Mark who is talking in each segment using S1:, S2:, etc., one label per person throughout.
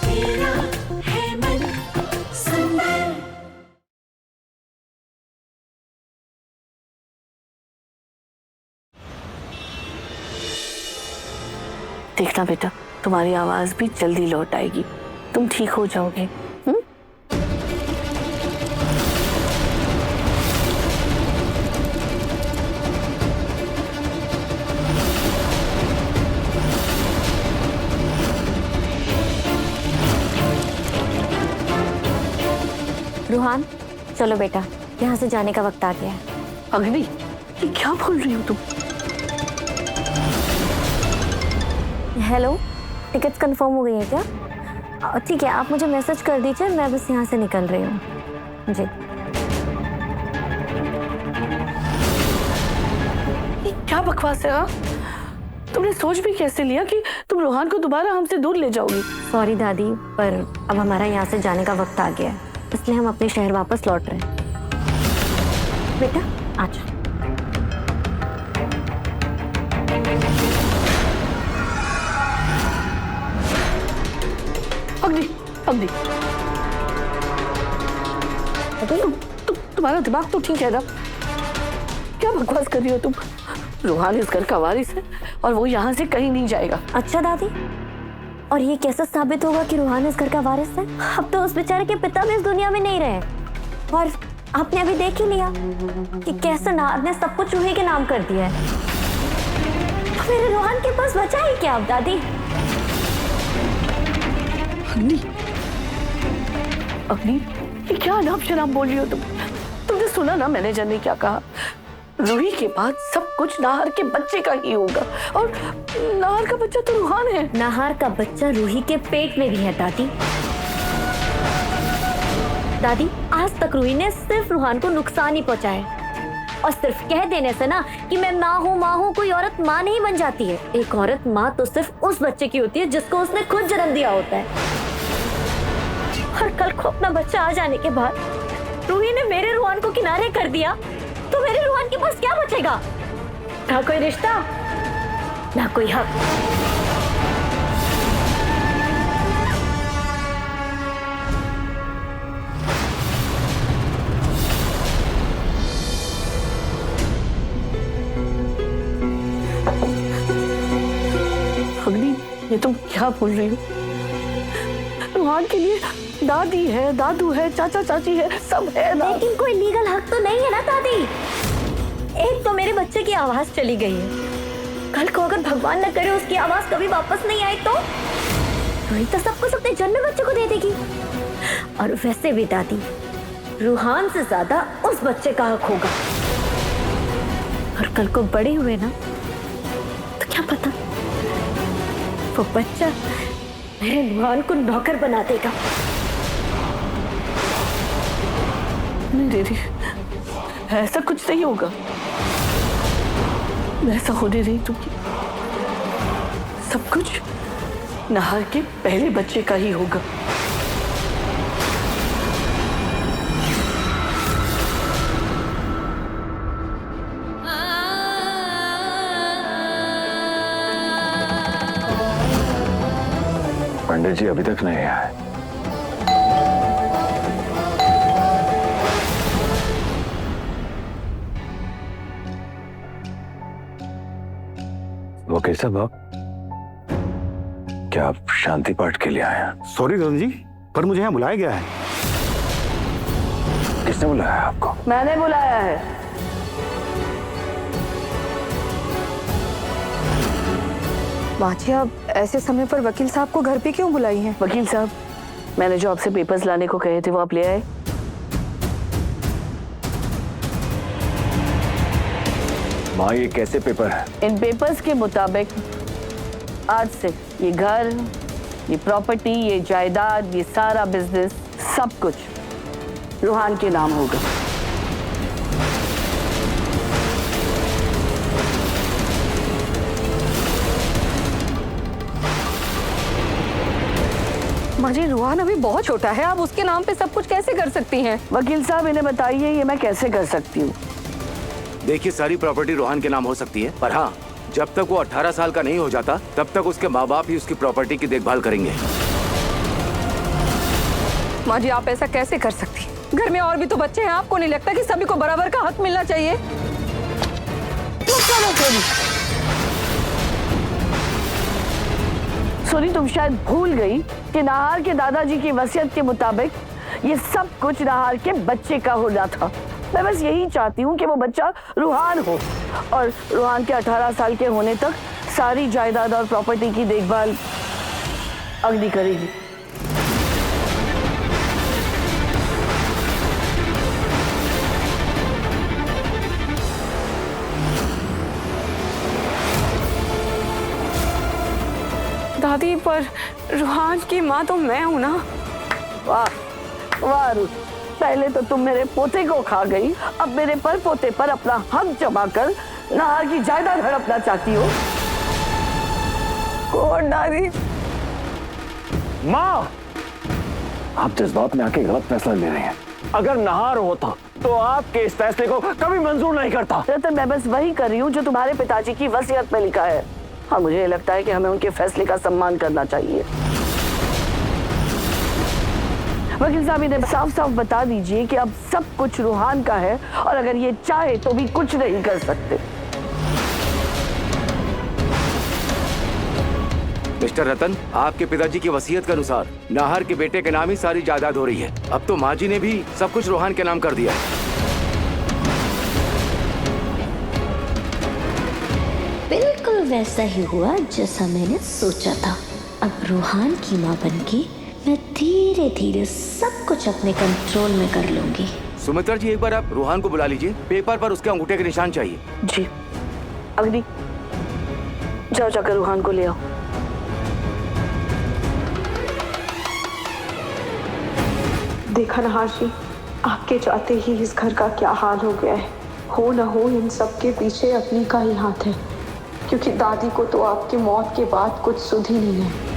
S1: मेरा है मन सुंदर।
S2: देखना बेटा, तुम्हारी आवाज भी जल्दी लौट आएगी, तुम ठीक हो जाओगे।
S3: रूहान, चलो बेटा, यहाँ से जाने का वक्त आ गया है।
S2: अग्नि, ये क्या बोल रही हो तुम?
S3: हेलो, टिकट्स कंफर्म हो गई है क्या? ठीक है, आप मुझे मैसेज कर दीजिए, मैं बस यहाँ से निकल रही हूँ जी।
S2: ये क्या बकवास है? हाँ, तुमने सोच भी कैसे लिया कि तुम रोहान को दोबारा हमसे दूर ले जाओगी?
S3: सॉरी दादी, पर अब हमारा यहाँ से जाने का वक्त आ गया है, इसलिए हम अपने शहर वापस लौट रहे हैं। बेटा आजा।
S2: अग्नि, अग्नि, तुम्हारा दिमाग तो ठीक है ना? क्या बकवास कर रही हो तुम? रोहान इस घर का वारिस है और वो यहाँ से कहीं नहीं जाएगा।
S3: अच्छा दादी, और ये कैसे साबित होगा कि रूहान इस घर का वारिस है? अब तो उस बेचारे के पिता भी इस दुनिया में नहीं रहे, और आपने अभी देख ही लिया कि कैसे नार ने सब कुछ रूही के नाम कर दिया है। तो मेरे रूहान के पास बचा ही क्या अब दादी?
S2: अग्नि, अग्नि, ये क्या अनाप शनाप बोल रही हो तुम? तुमने सुना ना मैनेजर ने क्या कहा? रूही के बाद सब कुछ नाहर के बच्चे का ही होगा, और नाहर का बच्चा तो रूहान है।
S3: नाहर का बच्चा रूही के पेट में भी है दादी। दादी, आज तक रूही ने सिर्फ रूहान को नुकसान ही पहुंचाया, और सिर्फ कह देने से ना कि मैं माँ हूँ, कोई औरत माँ नहीं बन जाती है। एक औरत माँ तो सिर्फ उस बच्चे की होती है जिसको उसने खुद जन्म दिया होता है। और कल को अपना बच्चा आ जाने के बाद रूही ने मेरे रूहान को किनारे कर दिया, तो मेरे रूहान के पास क्या बचेगा? ना कोई रिश्ता, ना कोई हक।
S2: अग्नि, ये तुम क्या बोल रही हो? रूहान के लिए दादी है, दादू है, चाचा चाची है, सब है ना।
S3: लेकिन कोई लीगल हक तो नहीं है ना दादी। एक तो मेरे बच्चे की आवाज चली गई है, कल को अगर भगवान न करे उसकी आवाज कभी वापस नहीं आई तो रूही तो सब कुछ अपने जन्मे बच्चे को दे देगी। और वैसे भी दादी, रूहान से ज्यादा उस बच्चे का हक होगा, और कल को बड़े हुए ना तो क्या पता वो बच्चा मेरे रूहान को नौकर बना देगा।
S2: नहीं दीदी, ऐसा कुछ नहीं होगा, ऐसा होने नहीं दूंगी। सब कुछ नाहर के पहले बच्चे का ही होगा।
S4: पंडित जी अभी तक नहीं आए। वकील साहब, आप क्या आप शांति पाठ के लिए आए हैं?
S5: सॉरी रतन जी, पर मुझे यहाँ बुलाया गया है।
S4: किसने बुलाया है आपको?
S2: मैंने बुलाया है।
S6: माँ जी, आप ऐसे समय पर वकील साहब को घर पे क्यों बुलाई हैं?
S2: वकील साहब, मैंने जो आपसे पेपर्स लाने को कहे थे वो आप ले आए?
S4: माँ, ये कैसे पेपर है?
S2: इन पेपर्स के मुताबिक आज से ये घर, ये प्रॉपर्टी, ये जायदाद, ये सारा बिजनेस, सब कुछ रूहान के नाम होगा।
S6: माँ जी, रूहान अभी बहुत छोटा है, आप उसके नाम पे सब कुछ कैसे कर सकती हैं?
S2: वकील साहब, इन्हें बताइए ये मैं कैसे कर सकती हूँ।
S7: देखिए, सारी प्रॉपर्टी रोहन के नाम हो सकती है, पर हाँ, जब तक वो 18 साल का नहीं हो जाता तब तक उसके माँ बाप ही उसकी प्रॉपर्टी की देखभाल करेंगे।
S6: माँ जी, आप ऐसा कैसे कर सकती हैं? घर में और भी तो बच्चे हैं, आपको नहीं लगता कि सभी को बराबर का हक मिलना चाहिए?
S2: सोनी, तुम शायद भूल गई कि नाहर के दादाजी की वसीयत के मुताबिक ये सब कुछ नाहर के बच्चे का होना था। मैं बस यही चाहती हूँ कि वो बच्चा रूहान हो और रूहान के 18 साल के होने तक सारी जायदाद और प्रॉपर्टी की देखभाल अग्नि करेगी।
S6: दादी, पर रूहान की माँ तो मैं हूँ ना।
S2: वाह वाह रुत, पहले तो तुम मेरे पोते को खा गई, अब मेरे पर पोते पर अपना हक जमा कर नाहर की जायदाद हड़पना चाहती हो।
S6: कौन दादी?
S4: माँ, आप जज्बात में आके गलत फैसला ले रहे हैं। अगर नाहर होता तो आपके इस फैसले को कभी मंजूर नहीं करता।
S2: रतन, मैं बस वही कर रही हूँ जो तुम्हारे पिताजी की वसीयत में लिखा है। हाँ, मुझे लगता है कि हमें उनके फैसले का सम्मान करना चाहिए। वकील साहब, इन्हें साफ साफ बता दीजिए कि अब सब कुछ रूहान का है और अगर ये चाहे तो भी कुछ नहीं कर सकते।
S7: मिस्टर रतन, आपके पिताजी की वसीयत के अनुसार नाहर के बेटे के नाम ही सारी जायदाद हो रही है। अब तो माँ जी ने भी सब कुछ रूहान के नाम कर दिया है।
S3: बिल्कुल वैसा ही हुआ जैसा मैंने सोचा था। अब रूहान की माँ बनके मैं धीरे धीरे सब कुछ अपने कंट्रोल में कर लूंगी।
S7: सुमित्रा जी, एक बार आप रूहान को बुला लीजिए। पेपर पर उसके अंगूठे के निशान चाहिए।
S2: जी। अग्नि, जाओ जाकर रूहान को ले आओ।
S8: देखा नाहर जी, आपके जाते ही इस घर का क्या हाल हो गया है। हो न हो इन सब के पीछे अपनी का ही हाथ है, क्योंकि दादी को तो आपकी मौत के बाद कुछ सुध ही नहीं है।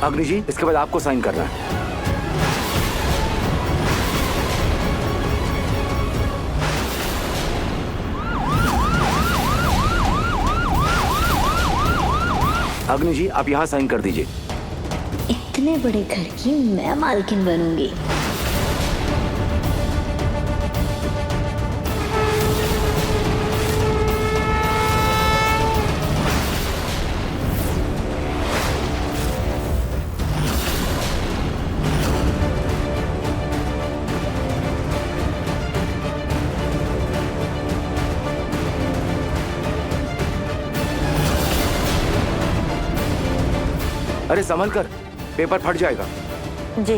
S7: अग्नि जी, इसके बाद आपको साइन करना है। अग्नि जी, आप यहाँ साइन कर दीजिए।
S3: इतने बड़े घर की मैं मालकिन बनूंगी।
S7: अरे संभल कर, पेपर फट जाएगा।
S3: जी।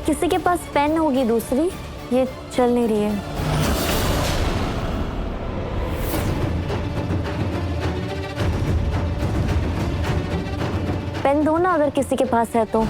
S3: किसी के पास पेन होगी दूसरी? ये चल नहीं रही है। पेन दो ना अगर किसी के पास है तो।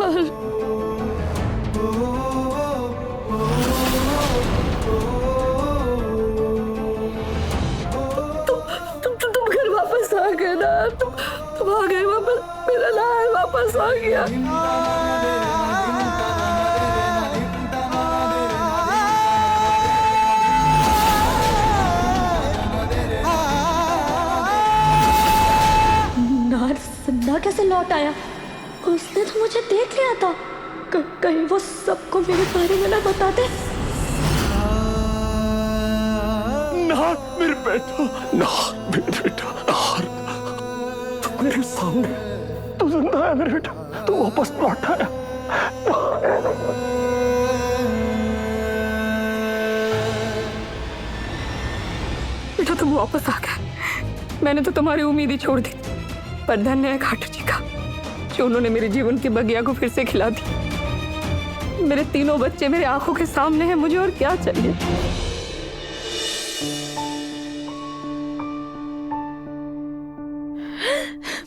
S2: नार। तुम घर वापस आ गए ना। तुम आ गए वापस। मेरा नार वापस आ गया।
S3: नार जिंदा कैसे लौट आया? उसने तो मुझे देख लिया था। कहीं वो सबको मेरे बारे में ना बताते।
S4: नार मेरे बेटा, नार मेरे बेटा, नार तू मेरे सामने, तू जिंदा है मेरे बेटा, तू वापस लौट आया।
S6: बेटा तुम वापस आ गए। मैंने तो तुम्हारी उम्मीद ही छोड़ दी, पर धन्य है खाटू जी का जो उन्होंने मेरे जीवन की बगिया को फिर से खिला दी। मेरे तीनों बच्चे मेरे आंखों के सामने हैं, मुझे और क्या चाहिए।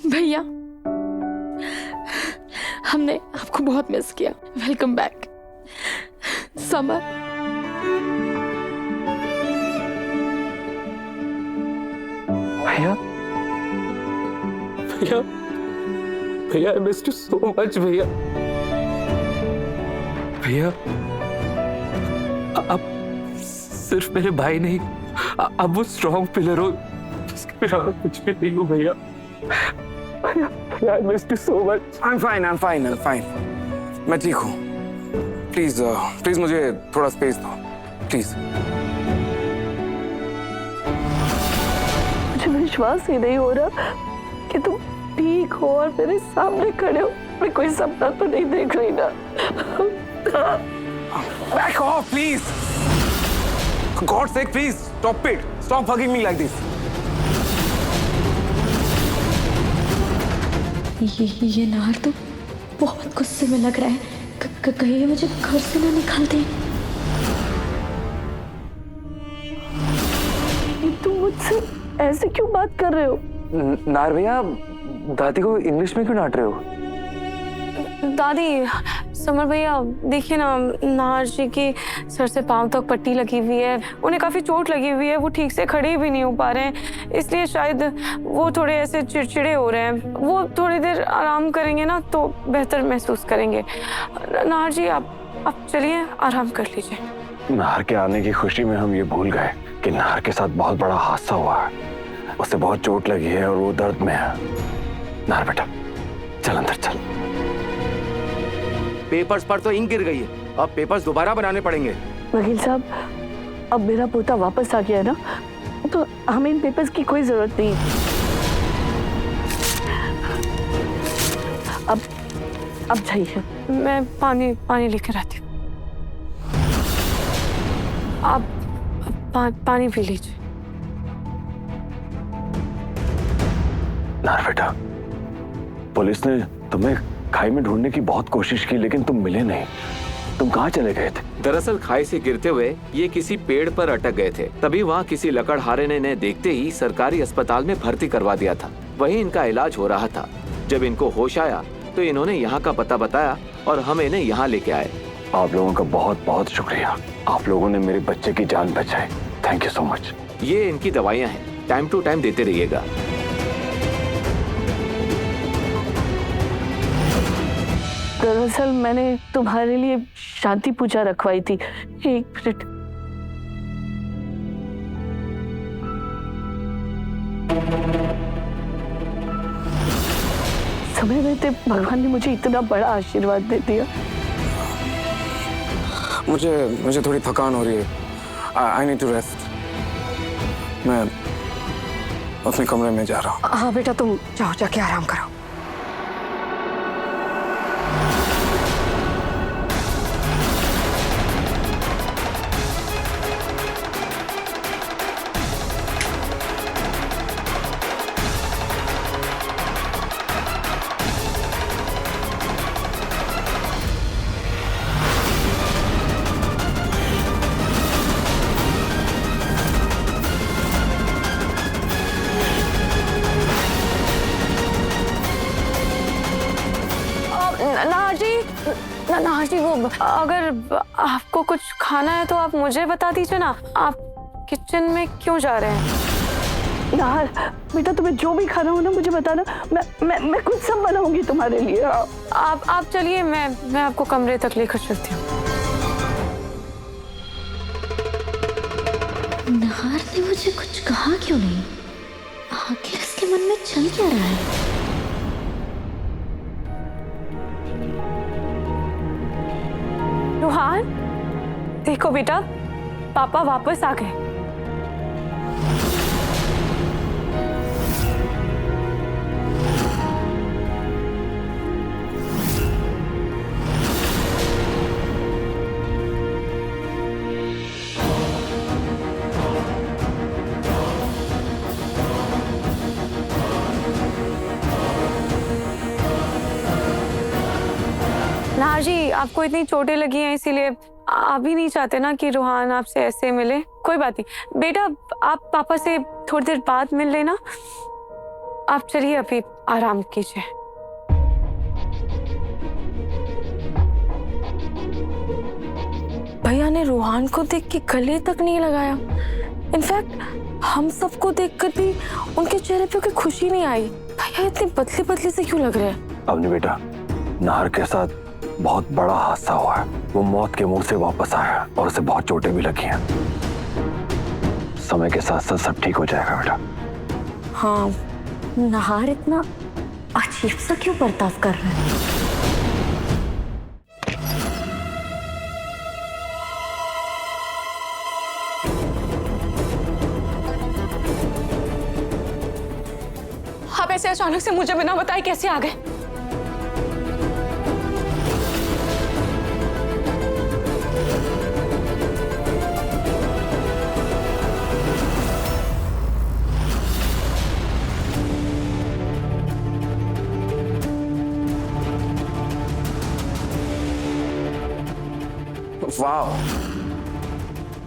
S9: भैया हमने आपको बहुत मिस किया। Welcome back summer.
S4: भैया भैया भैया, I missed you so much भैया। भैया अब सिर्फ मेरे भाई नहीं, अब वो स्ट्रॉन्ग पिलर हो जिसके बिना कुछ भी नहीं हो भैया। I missed you so much.
S10: I'm fine. मैं ठीक हूँ। प्लीज मुझे थोड़ा स्पेस दो प्लीज।
S2: मुझे विश्वास ही नहीं हो रहा कि तुम ठीक हो और मेरे सामने खड़े हो। मैं कोई सपना तो नहीं देख रही ना।
S10: Back off, please. For God's sake, please stop it. Stop hugging me like this.
S3: ये नार तो बहुत गुस्से में लग रहा है। कहीं ये मुझे घर से ना निकाल दे।
S2: तुम मुझसे ऐसे क्यों बात कर रहे हो?
S10: नार भैया, दादी को इंग्लिश में क्यों डांट रहे हो?
S9: दादी, समर भैया देखिए ना, नार जी की सर से पांव तक पट्टी लगी हुई है। उन्हें काफी चोट लगी हुई है। वो ठीक से खड़े भी नहीं हो पा रहे हैं, इसलिए शायद वो थोड़े ऐसे चिड़चिड़े हो रहे हैं। वो थोड़ी देर आराम करेंगे ना तो बेहतर महसूस करेंगे। नार जी आप चलिए, आराम कर लीजिए।
S4: नार के आने की खुशी में हम ये भूल गए कि नार के साथ बहुत बड़ा हादसा हुआ है। उसे बहुत चोट लगी है और वो दर्द में है। नार बेटा चल अंदर चल।
S7: पेपर्स पर तो इंक गिर गई है, अब पेपर्स दोबारा बनाने पड़ेंगे।
S2: वकील साहब, अब मेरा पोता वापस आ गया है ना, तो हमें इन पेपर्स की कोई जरूरत नहीं। अब जाइए।
S9: मैं पानी लेकर आती हूँ। आप पानी पी लीजिए।
S4: नार बेटा, पुलिस ने तुम्हें खाई में ढूंढने की बहुत कोशिश की लेकिन तुम मिले नहीं। तुम कहाँ चले गए थे?
S11: दरअसल खाई से गिरते हुए ये किसी पेड़ पर अटक गए थे। तभी वहाँ किसी लकड़हारे ने इन्हें देखते ही सरकारी अस्पताल में भर्ती करवा दिया था। वहीं इनका इलाज हो रहा था। जब इनको होश आया तो इन्होंने यहाँ का पता बताया और हम इन्हें यहाँ लेके आए।
S4: आप लोगों का बहुत बहुत शुक्रिया। आप लोगों ने मेरे बच्चे की जान बचाई। Thank you so much.
S11: ये इनकी दवाइयाँ हैं, टाइम टू टाइम देते रहिएगा।
S2: दरअसल मैंने तुम्हारे लिए शांति पूजा रखवाई थी। एक मिनट। समय रहते भगवान ने मुझे इतना बड़ा आशीर्वाद दे दिया।
S10: मुझे थोड़ी थकान हो रही है। I need to rest. मैं अपने कमरे में जा रहा हूँ।
S6: हाँ बेटा तुम जाओ, जाके आराम करो।
S9: नाहर जी, वो अगर आपको कुछ खाना है तो आप मुझे बता दीजिए ना। आप किचन में क्यों जा रहे हैं?
S2: नाहर बेटा, तुम्हें जो भी खाना हो ना मुझे बताना, मैं खुद सब बनाऊंगी तुम्हारे लिए।
S9: आप चलिए, मैं आपको कमरे तक लेकर चलती हूँ।
S3: नाहर ने मुझे कुछ कहा क्यों नहीं? आखिर इसके मन में चल क्या रहा है?
S9: रूहान, देखो बेटा, पापा वापस आ गए। नाहर जी, आपको इतनी चोटें लगी हैं, इसीलिए आप भी नहीं चाहते ना कि रूहान आपसे ऐसे मिले। कोई बात नहीं बेटा, आप पापा से थोड़ी देर बाद मिल लेना। आप चलिए, अभी आराम कीजिए। भैया ने रूहान को देख के गले तक नहीं लगाया। इनफैक्ट हम सबको देखकर भी उनके चेहरे पे कोई खुशी नहीं आई। भैया इतने पतले पतले से क्यों लग रहे हैं?
S4: अवनी बेटा, नाहर के साथ बहुत बड़ा हादसा हुआ है। वो मौत के मुंह से वापस आया और उसे बहुत चोटें भी लगी हैं। समय के साथ साथ सब ठीक हो जाएगा बेटा।
S3: हाँ, नाहर इतना अजीब सा क्यों बर्ताव कर रहा है?
S9: आप ऐसे अचानक से मुझे बिना बताए कैसे आ गए?
S10: Wow.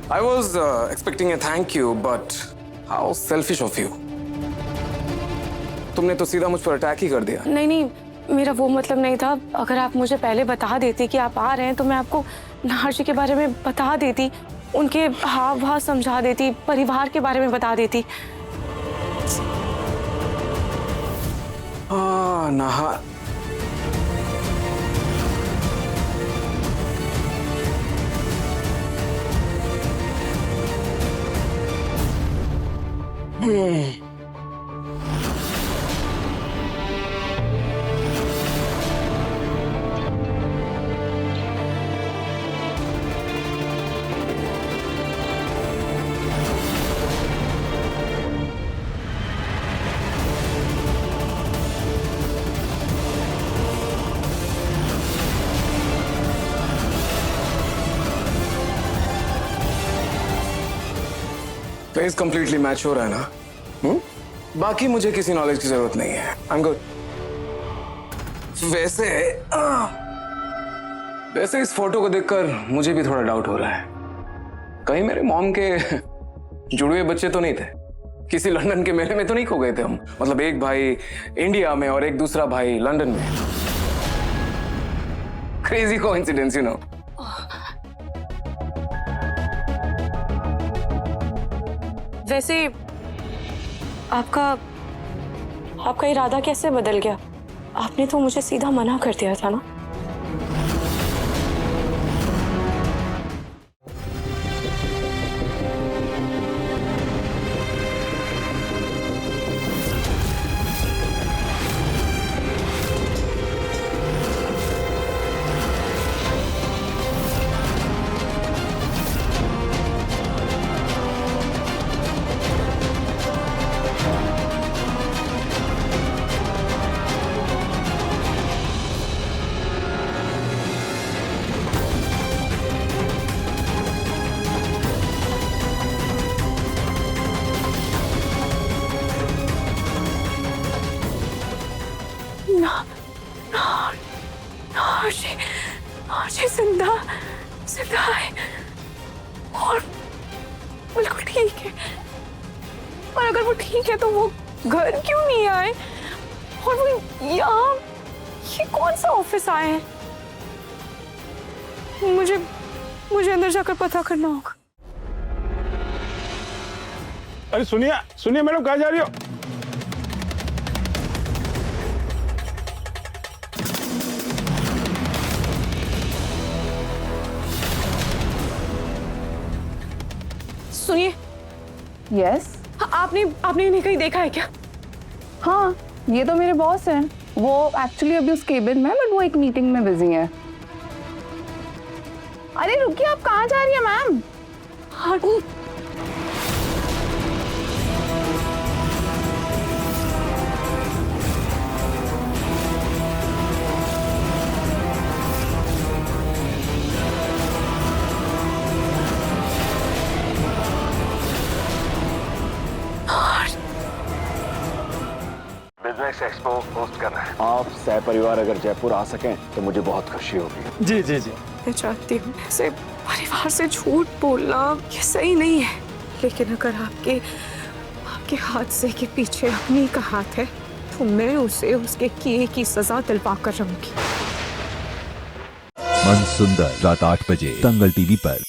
S10: I was expecting a thank you, but how selfish of you. तुमने तो सीधा मुझ पर अटैक ही कर दिया।
S9: नहीं, मेरा वो मतलब नहीं था। अगर आप मुझे पहले बता देती कि आप आ रहे हैं तो मैं आपको नाहर जी के बारे में बता देती, उनके हाव भाव समझा देती, परिवार के बारे में बता देती।
S10: नाहर, फेस कंप्लीटली मैच हो रहा है ना? बाकी मुझे किसी नॉलेज की जरूरत नहीं है। I am good. वैसे इस फोटो को देखकर मुझे भी थोड़ा डाउट हो रहा है। कहीं मेरे मॉम के जुड़वे बच्चे तो नहीं थे? किसी लंदन के मेले में तो नहीं खो गए थे हम? मतलब एक भाई इंडिया में और एक दूसरा भाई लंदन में। Crazy coincidence, you know.
S9: वैसे आपका इरादा कैसे बदल गया? आपने तो मुझे सीधा मना कर दिया था ना। नाहर जिंदा है और बिल्कुल ठीक है। और अगर वो ठीक है तो वो घर क्यों नहीं आए? और वो यहाँ ये कौन सा ऑफिस आए हैं? मुझे अंदर जाकर पता करना होगा।
S4: अरे सुनिए सुनिए मैडम, कहाँ जा रही हो?
S9: सुनिए।
S6: यस।
S9: आपने इन्हें कहीं देखा है क्या?
S6: हाँ, ये तो मेरे बॉस हैं। वो एक्चुअली अभी उस केबिन में है, बट वो एक मीटिंग में बिजी है। अरे रुकिए, आप कहाँ जा रही हैं मैम?
S5: बिजनेस एक्सपो होस्ट कर रहे हैं।
S4: आप सह परिवार अगर जयपुर आ सकें तो मुझे बहुत खुशी होगी।
S12: जी जी जी।
S9: मैं चाहती हूँ ऐसे परिवार से झूठ बोलना ये सही नहीं है, लेकिन अगर आपके हादसे के पीछे अपनी का हाथ है तो मैं उसे उसके किए की सजा दिलवा कर रहूंगी।
S13: मन सुंदर रात 8 बजे दंगल टीवी पर।